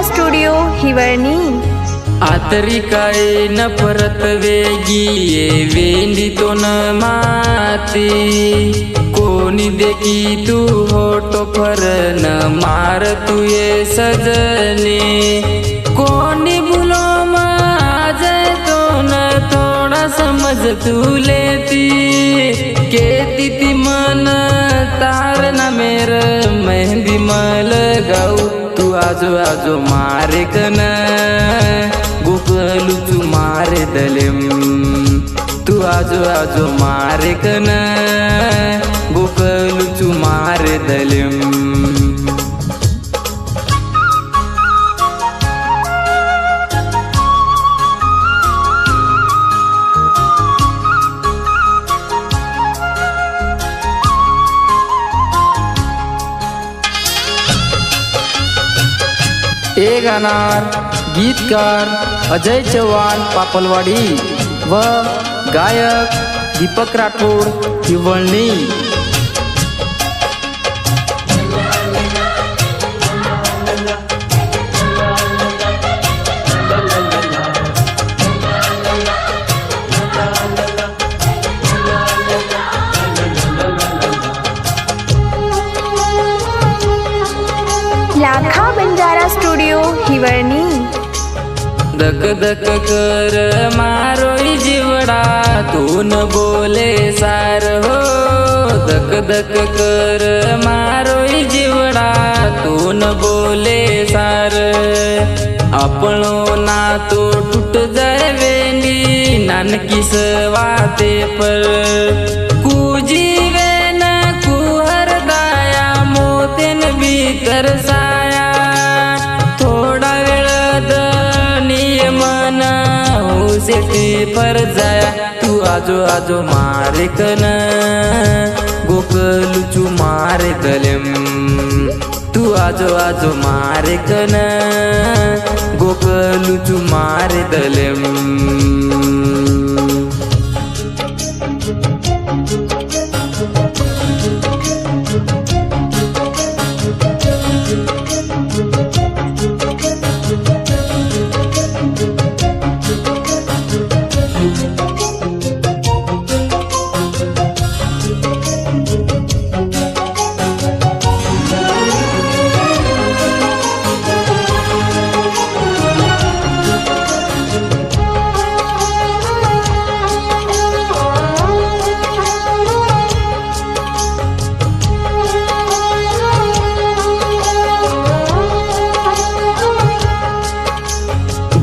Banjara studio Hivalni. आतरी काय न परत वेगी ये वेंदी तो न माती कोणी देखी तू होटो फर न मार तू ये सजने कोणी बुलो माजे तो न थोड़ा समझ तू लेती केती ती मन तार न मेर मेहंदी मल गाऊ तू आजो आजो मारे कन गोकलू तू मारे दलेम तू आजो आजो मारे कन गोकलू तू मारे दलेम. हे गाणार गीतकार अजय चव्हाण पापलवाडी व गायक दीपक राठोड हिवळणी. लाखा बंजारा स्टुडिओ हिवळणी. धक धक कर मारो जीवडा तू न बोले सार हो धक धक कर मारो जीवडा तू न बोले सार आपणो ना तो टूट जाए वेंडी नानकी सवाते पर कुजीवे न कुहर दाया मोतेन भीतर साया थोडा वेळ नियमन हुसेटी पर जाया तू आजो आजो मारे कन गोकलू चू मारे दलेम तू आजो आजो मारे कन गोकलू चू मारे दलेम.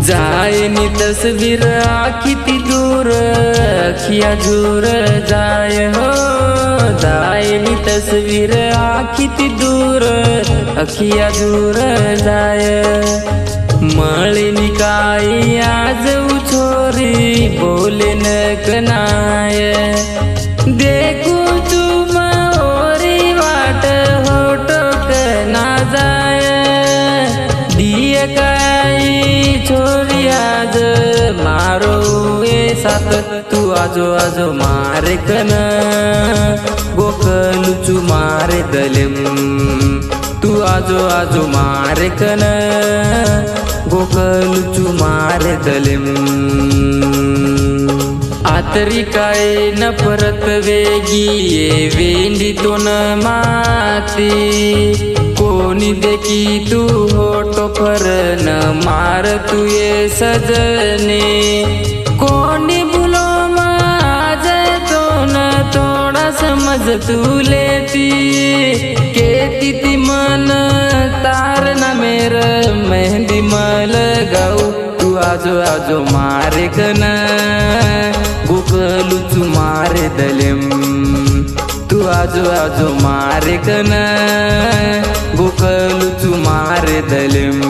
जाए नी तस्वीर आखी ती दूर अखिया झूर जाए हो जाए नी तस्वीर आखी ती दूर अखिया झूर जाए मळीनी काही आज उछोरी बोले न कनाय देखू तुम ओरी वाट होटो कना जाय दिय काही छोरी आज मारो ए साथ तू आजो आजो मारे कन गोकलू चू मारे दलेम तू आजो आजो मारे कन गोकलू चू मारे दलेम. आतरी काय न परत वेगी ये वेंदी तो न माती कोणी देखी तू होटो फर न मार तू ये सजने कोणी बुलो माजे तो न थोड़ा समझ तू लेती केती ती मन तार न मेर मेहंदी मल गाऊ तू आजो आजो मारे कन गोकलू चू मारे दलेम तू आजो आजो मारे कन गोकलू चू मारे दलेम.